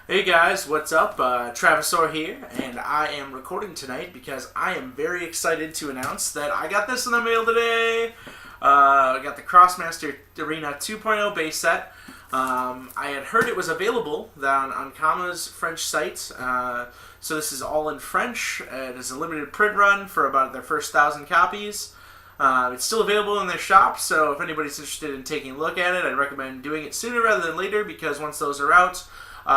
Hey guys, what's up? Travisor here, and I am recording tonight because I am very excited to announce that I got this in the mail today. I got the Krosmaster Arena 2.0 base set. I had heard it was available on Kama's French site, so this is all in French. It is a limited print run for about their first 1,000 copies. It's still available in their shop, so if anybody's interested in taking a look at it, I'd recommend doing it sooner rather than later, because once those are out,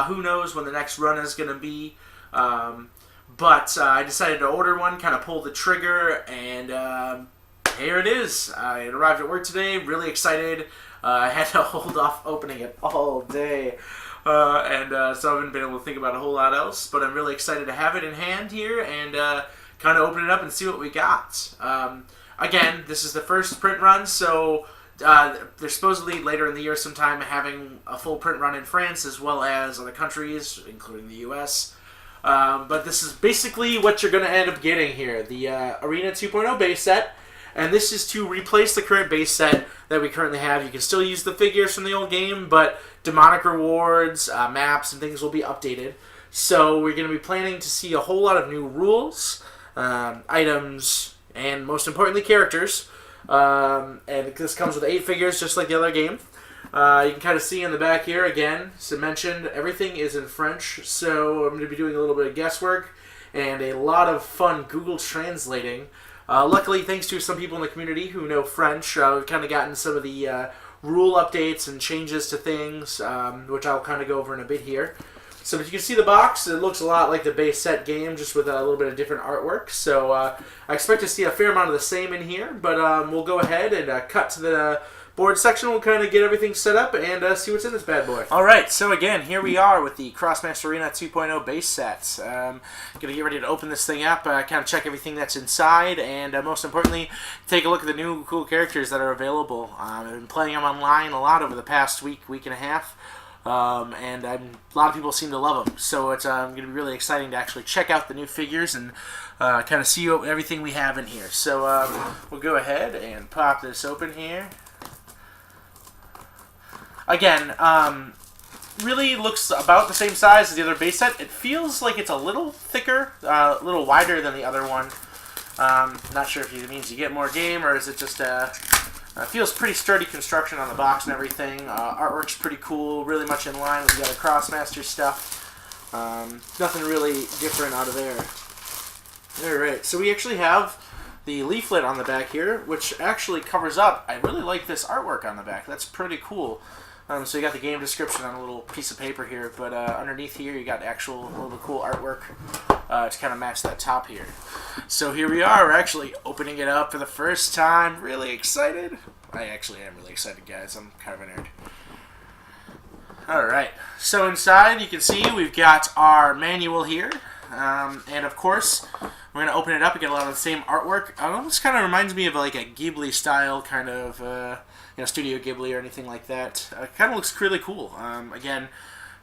who knows when the next run is going to be. But I decided to order one, kind of pull the trigger, and here it is. It arrived at work today, really excited. I had to hold off opening it all day. So I haven't been able to think about a whole lot else, but I'm really excited to have it in hand here and kind of open it up and see what we got. Again, this is the first print run, so they're supposedly later in the year sometime having a full print run in France as well as other countries, including the US. But this is basically what you're going to end up getting here. The Arena 2.0 base set. And this is to replace the current base set that we currently have. You can still use the figures from the old game, but demonic rewards, maps, and things will be updated. So we're going to be planning to see a whole lot of new rules, items, and most importantly, characters. And this comes with 8 figures, just like the other game. You can kind of see in the back here, again, as I mentioned, everything is in French, so I'm going to be doing a little bit of guesswork and a lot of fun Google translating. Luckily, thanks to some people in the community who know French, we've kind of gotten some of the rule updates and changes to things, which I'll kind of go over in a bit here. So as you can see the box, it looks a lot like the base set game, just with a little bit of different artwork. So I expect to see a fair amount of the same in here, but we'll go ahead and cut to the board section. We'll kind of get everything set up and see what's in this bad boy. Alright, so again, here we are with the Krosmaster Arena 2.0 base set. Going to get ready to open this thing up, kind of check everything that's inside, and most importantly, take a look at the new cool characters that are available. I've been playing them online a lot over the past week and a half. And a lot of people seem to love them, so it's going to be really exciting to actually check out the new figures and kind of see everything we have in here. So we'll go ahead and pop this open here. Again, really looks about the same size as the other base set. It feels like it's a little thicker, a little wider than the other one. Not sure if it means you get more game, or is it just feels pretty sturdy construction on the box and everything. Artwork's pretty cool, really much in line with the other Krosmaster stuff. Nothing really different out of there. Alright, so we actually have the leaflet on the back here, which actually covers up. I really like this artwork on the back. That's pretty cool. So you got the game description on a little piece of paper here, but underneath here you got actual little bit cool artwork to kind of match that top here. So here we are, we're actually opening it up for the first time. Really excited. I actually am really excited, guys. I'm kind of a nerd. Alright, so inside you can see we've got our manual here, and of course we're going to open it up and get a lot of the same artwork. It almost kind of reminds me of like a Ghibli style kind of Studio Ghibli or anything like that. Kind of looks really cool. Again,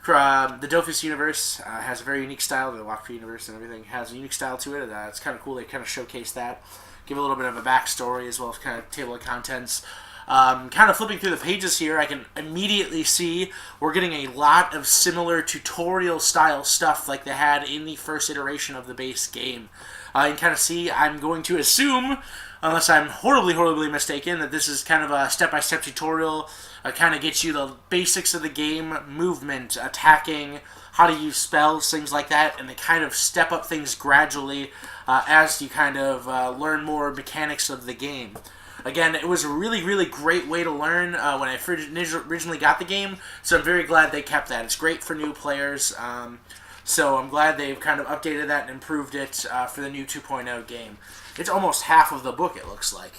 the Dofus universe has a very unique style. The Wakfu universe and everything has a unique style to it. It's kind of cool. They kind of showcase that. Give a little bit of a backstory as well as kind of table of contents. Kind of flipping through the pages here, I can immediately see we're getting a lot of similar tutorial style stuff like they had in the first iteration of the base game. You can kind of see, I'm going to assume, unless I'm horribly mistaken, that this is kind of a step-by-step tutorial, kind of gets you the basics of the game, movement, attacking, how to use spells, things like that, and they kind of step up things gradually as you kind of learn more mechanics of the game. Again, it was a really great way to learn when I originally got the game, so I'm very glad they kept that. It's great for new players, so I'm glad they've kind of updated that and improved it for the new 2.0 game. It's almost half of the book, it looks like.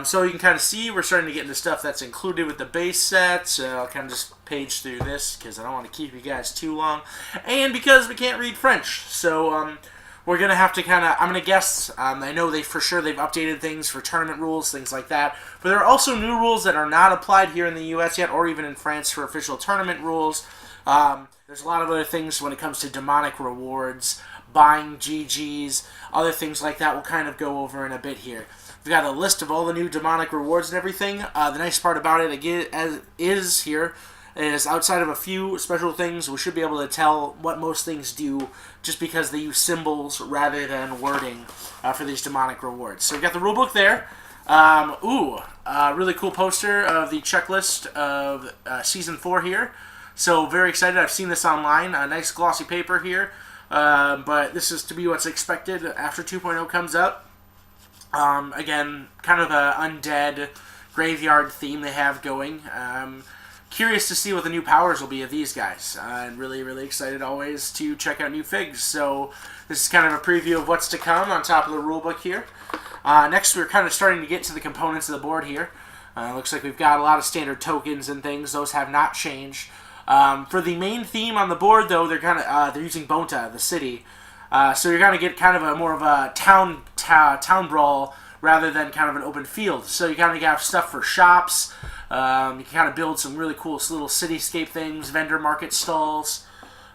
So you can kind of see we're starting to get into stuff that's included with the base set. I'll kind of just page through this because I don't want to keep you guys too long. And because we can't read French. So we're going to have to kind of, I'm going to guess, I know for sure they've updated things for tournament rules, things like that. But there are also new rules that are not applied here in the US yet, or even in France for official tournament rules. There's a lot of other things when it comes to demonic rewards, buying GGs, other things like that we'll kind of go over in a bit here. We've got a list of all the new demonic rewards and everything. The nice part about it again is here is outside of a few special things, we should be able to tell what most things do just because they use symbols rather than wording for these demonic rewards. So we've got the rulebook there. Really cool poster of the checklist of Season 4 here. So very excited. I've seen this online. A nice glossy paper here. But this is to be what's expected after 2.0 comes up. Again, kind of a undead graveyard theme they have going. Curious to see what the new powers will be of these guys. And really, really excited always to check out new figs. So this is kind of a preview of what's to come on top of the rulebook here. Next, we're kind of starting to get to the components of the board here. Looks like we've got a lot of standard tokens and things. Those have not changed. For the main theme on the board, though, they're using Bonta, the city. So you're gonna get kind of a more of a town brawl rather than kind of an open field. So you kind of have stuff for shops. You can kind of build some really cool little cityscape things, vendor market stalls.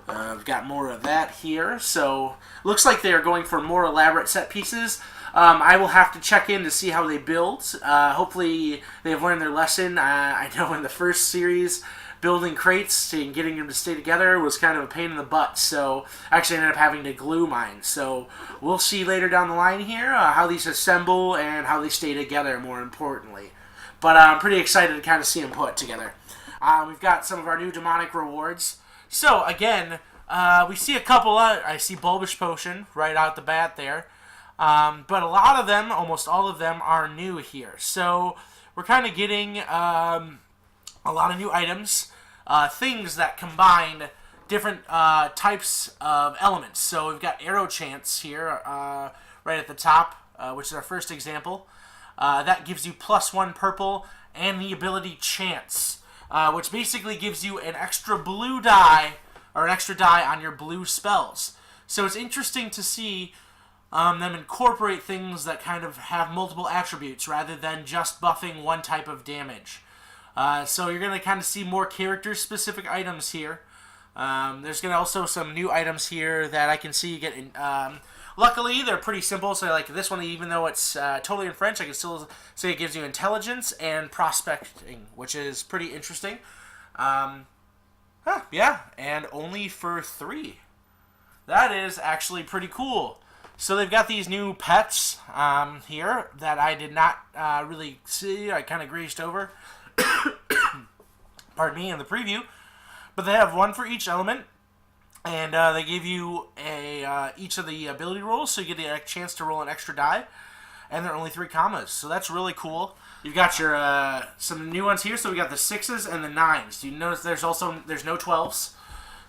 We've got more of that here. So looks like they are going for more elaborate set pieces. I will have to check in to see how they build. Hopefully they've learned their lesson. I know in the first series, building crates and getting them to stay together was kind of a pain in the butt, so I actually ended up having to glue mine. So we'll see later down the line here how these assemble and how they stay together, more importantly. But I'm pretty excited to kind of see them put together. We've got some of our new demonic rewards. So again, we see a couple I see Bulbish Potion right out the bat there. But a lot of them, almost all of them, are new here. So we're kind of getting a lot of new items, things that combine different types of elements. So we've got Arrow Chance here right at the top, which is our first example. That gives you +1 purple and the ability Chance, which basically gives you an extra blue die, or an extra die on your blue spells. So it's interesting to see them incorporate things that kind of have multiple attributes rather than just buffing one type of damage. So you're going to kind of see more character-specific items here. There's going to also some new items here that I can see you get. Luckily, they're pretty simple. So like this one, even though it's totally in French, I can still say it gives you intelligence and prospecting, which is pretty interesting. Yeah, and only for 3. That is actually pretty cool. So they've got these new pets here that I did not really see. I kind of grazed over. Pardon me, in the preview. But they have one for each element. And they give you each of the ability rolls, so you get a chance to roll an extra die. And they're only 3 commas, so that's really cool. You've got your some new ones here. So we got the 6s and the 9s. You notice there's no 12s.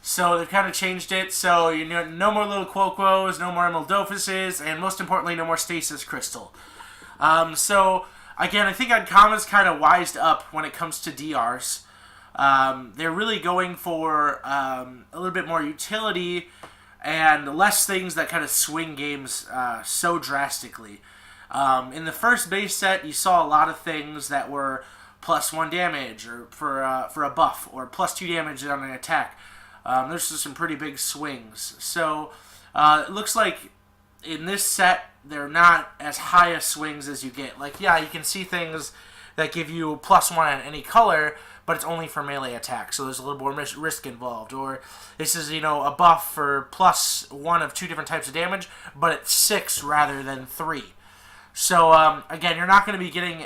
So they've kind of changed it. So you know, no more little Quoquos, no more Emeraldophuses, and most importantly, no more Stasis Crystal. So again, I think Uncommon's kind of wised up when it comes to DRs. They're really going for a little bit more utility and less things that kind of swing games so drastically. In the first base set, you saw a lot of things that were +1 damage or for a buff, or +2 damage on an attack. There's just some pretty big swings. So it looks like in this set, they're not as high a swings as you get. Like, yeah, you can see things that give you +1 on any color, but it's only for melee attacks, so there's a little more risk involved. Or this is, a buff for +1 of 2 different types of damage, but it's 6 rather than 3. So, again, you're not going to be getting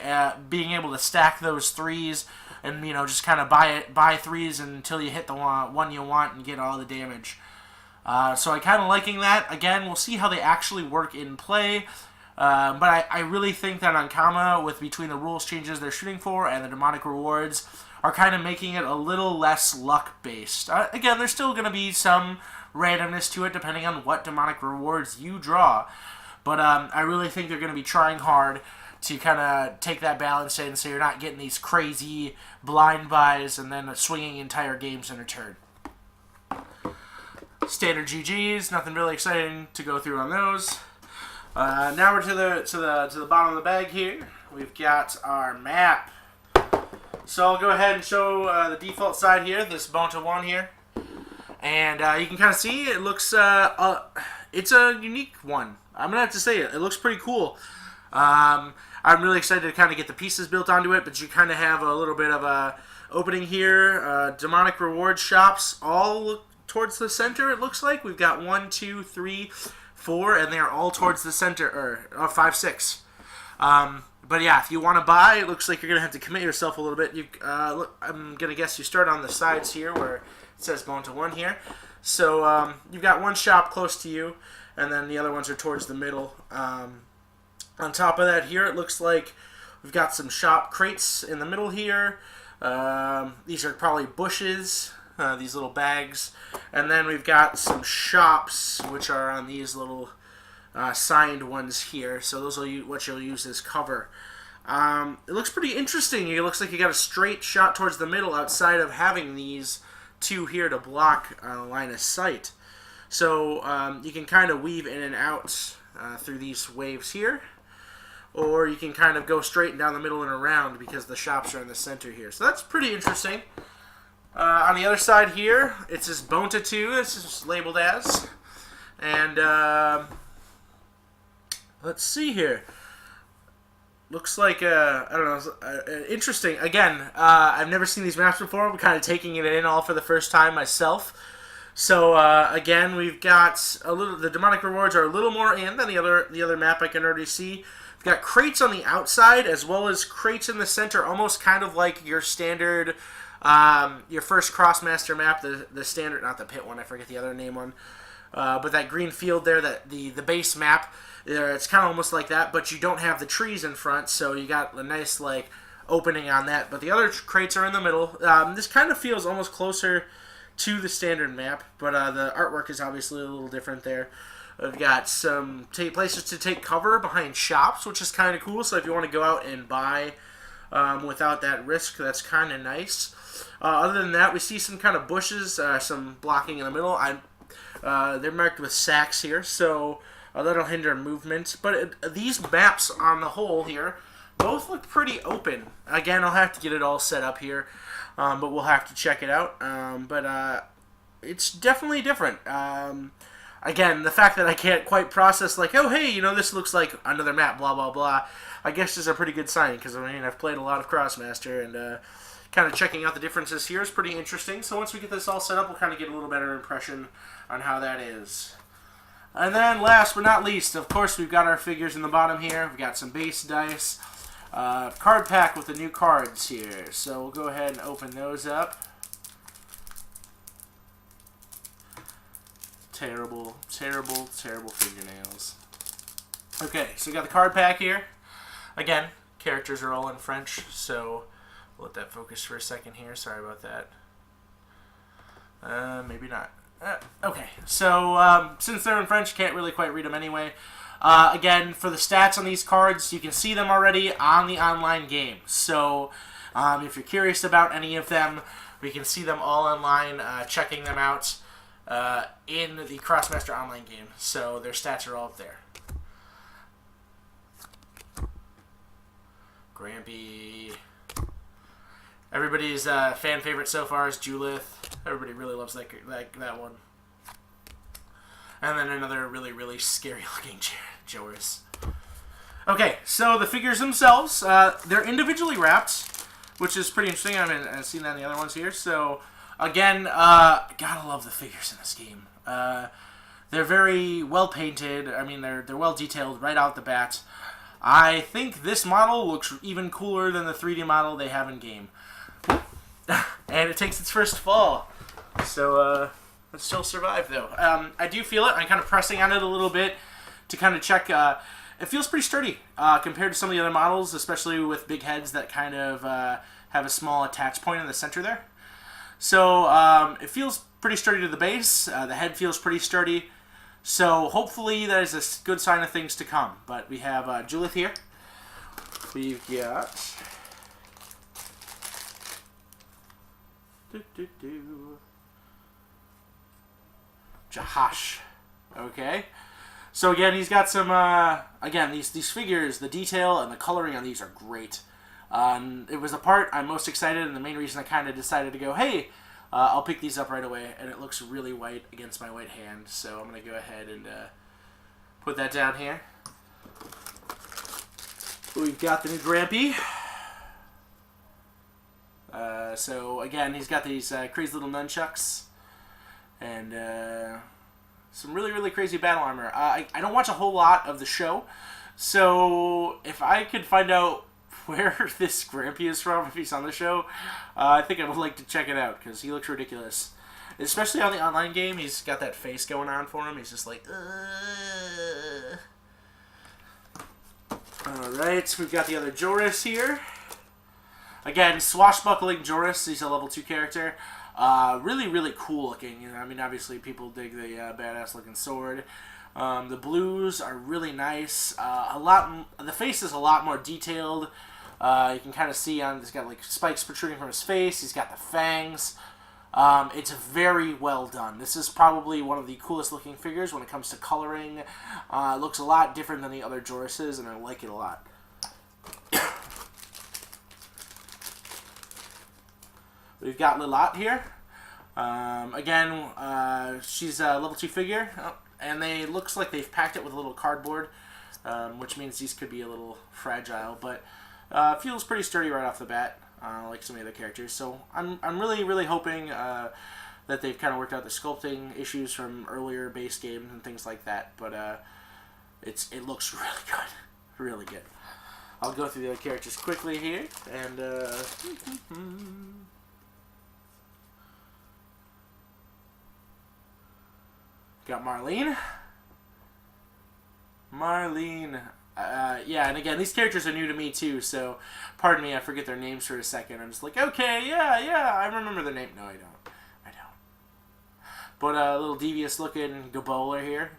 being able to stack those 3s and, just kind of buy 3s until you hit the one you want and get all the damage. So I'm kind of liking that. Again, we'll see how they actually work in play. But I really think that Ankama, between the rules changes they're shooting for and the demonic rewards, are kind of making it a little less luck-based. Again, there's still going to be some randomness to it depending on what demonic rewards you draw. But I really think they're going to be trying hard to kind of take that balance in so you're not getting these crazy blind buys and then swinging entire games in a turn. Standard GGs, nothing really exciting to go through on those. Now we're to the bottom of the bag here. We've got our map. So I'll go ahead and show the default side here, this Bonta 1 here. And you can kind of see it looks, it's a unique one. I'm going to have to say it. It looks pretty cool. I'm really excited to kind of get the pieces built onto it, but you kind of have a little bit of a opening here. Demonic reward shops all look towards the center, it looks like. We've got 1, 2, 3, 4, and they are all towards the center, or 5, 6. But yeah, if you want to buy, it looks like you're going to have to commit yourself a little bit. I'm going to guess you start on the sides here where it says Bone to 1 here. So you've got one shop close to you, and then the other ones are towards the middle. On top of that here, it looks like we've got some shop crates in the middle here. These are probably bushes, these little bags. And then we've got some shops, which are on these little signed ones here. So those are what you'll use as cover. It looks pretty interesting. It looks like you got a straight shot towards the middle outside of having these two here to block line of sight. So you can kind of weave in and out through these waves here. Or you can kind of go straight and down the middle and around because the shops are in the center here. So that's pretty interesting. On the other side here, it says Bone to 2. This is labeled as. And let's see here. Looks like, I don't know, interesting. Again, I've never seen these maps before. I'm kind of taking it in all for the first time myself. So, again, we've got the demonic rewards are a little more in than the other map I can already see. We've got crates on the outside as well as crates in the center, almost kind of like your standard, your first Krosmaster map, the standard, not the pit one, I forget the other name one, but that green field there, the base map, it's kind of almost like that, but you don't have the trees in front, so you got a nice, like, opening on that, but the other crates are in the middle. This kind of feels almost closer to the standard map, but the artwork is obviously a little different there. We've got some places to take cover behind shops, which is kind of cool. So if you want to go out and buy without that risk, that's kind of nice. Other than that, we see some kind of bushes, some blocking in the middle. They're marked with sacks here, so that'll hinder movement. But these maps on the whole here both look pretty open. Again, I'll have to get it all set up here, but we'll have to check it out. But it's definitely different. Again, the fact that I can't quite process, like, oh, hey, this looks like another map, blah, blah, blah, I guess is a pretty good sign, because, I mean, I've played a lot of Krosmaster, and kind of checking out the differences here is pretty interesting. So once we get this all set up, we'll kind of get a little better impression on how that is. And then, last but not least, of course, we've got our figures in the bottom here. We've got some base dice, card pack with the new cards here. So we'll go ahead and open those up. Terrible, terrible, terrible fingernails. Okay, so we got the card pack here. Again, characters are all in French, so we'll let that focus for a second here. Sorry about that. Maybe not. Okay, so since they're in French, can't really quite read them anyway. Again, for the stats on these cards, you can see them already on the online game. So if you're curious about any of them, we can see them all online, checking them out. In the Krosmaster online game, so their stats are all up there. Grampy. Everybody's fan favorite so far is Julith. Everybody really loves that one. And then another really, really scary looking Joris. Okay, so the figures themselves, they're individually wrapped, which is pretty interesting. I mean, I've seen that in the other ones here, so again, gotta love the figures in this game. They're very well painted. I mean, they're well detailed right out the bat. I think this model looks even cooler than the 3D model they have in game. And it takes its first fall. So, it still survived though. I do feel it. I'm kind of pressing on it a little bit to kind of check. It feels pretty sturdy compared to some of the other models, especially with big heads that kind of have a small attach point in the center there. So it feels pretty sturdy to the base. The head feels pretty sturdy. So hopefully that is a good sign of things to come. But we have Julith here. We've got Jahash. Okay. So again, he's got some, again, these figures, the detail and the coloring on these are great. It was the part I'm most excited, and the main reason I kind of decided to go, hey, I'll pick these up right away, and it looks really white against my white hand, so I'm going to go ahead and put that down here. We've got the new Grampy. So again, he's got these crazy little nunchucks and some really crazy battle armor. I don't watch a whole lot of the show, so if I could find out where this Grampy is from, if he's on the show, I think I would like to check it out because he looks ridiculous. Especially on the online game, he's got that face going on for him. He's just like, ugh. Alright, so we've got the other Joris here. Again, swashbuckling Joris. He's a level 2 character. Really cool looking. You know, I mean, obviously people dig the badass looking sword. The blues are really nice. The face is a lot more detailed. You can kind of see he's got like spikes protruding from his face. He's got the fangs. It's very well done. This is probably one of the coolest looking figures when it comes to coloring. It looks a lot different than the other Jorises, and I like it a lot. We've got Lilat here. Again, she's a level 2 figure, and looks like they've packed it with a little cardboard, which means these could be a little fragile, but feels pretty sturdy right off the bat, like some of the other characters. So I'm really hoping that they've kind of worked out the sculpting issues from earlier base games and things like that. But it looks really good, really good. I'll go through the other characters quickly here, and got Marlene. Yeah, and again, these characters are new to me too, so pardon me, I forget their names for a second. I'm just like, okay, yeah, I remember the name. No, I don't. But a little devious looking Gabola here.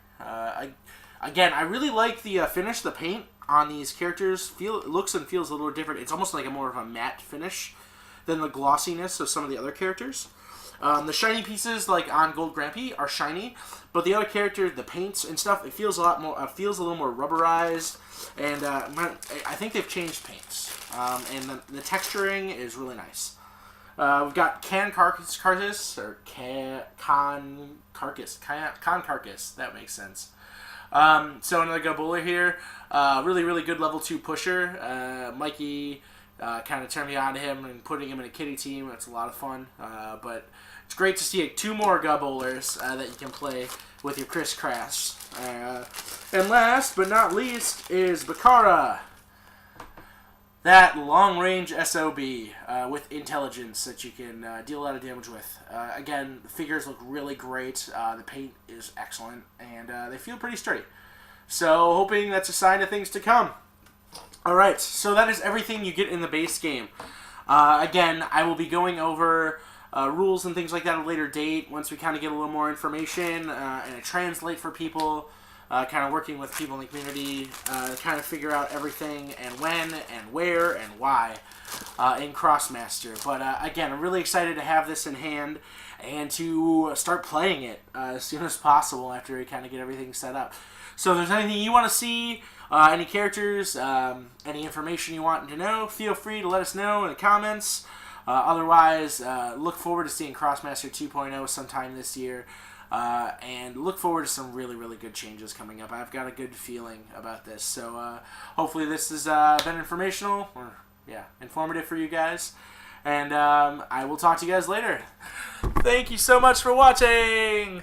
Again, I really like the finish, the paint on these characters. Looks and feels a little different. It's almost like more of a matte finish than the glossiness of some of the other characters. The shiny pieces, like on Gold Grampy, are shiny, but the other character, the paints and stuff, it feels a lot more, feels a little more rubberized, and I think they've changed paints, and the texturing is really nice. We've got Khan Carcass, that makes sense. So another Gabola here, really good level 2 pusher. Mikey kind of turned me on to him and putting him in a kitty team. That's a lot of fun, but it's great to see 2 more Gabolers that you can play with your crisscross. And last but not least is Bakara, that long-range SOB with intelligence that you can deal a lot of damage with. Again, the figures look really great. The paint is excellent, and they feel pretty sturdy. So, hoping that's a sign of things to come. Alright, so that is everything you get in the base game. Again, I will be going over rules and things like that at a later date once we kind of get a little more information and a translate for people, kind of working with people in the community to kind of figure out everything and when and where and why in Krosmaster. But again, I'm really excited to have this in hand and to start playing it as soon as possible after we kind of get everything set up. So if there's anything you want to see, any characters, any information you want to know, feel free to let us know in the comments. Otherwise, look forward to seeing Krosmaster 2.0 sometime this year, and look forward to some really good changes coming up. I've got a good feeling about this, so hopefully this has been informational, or informative for you guys, and I will talk to you guys later. Thank you so much for watching!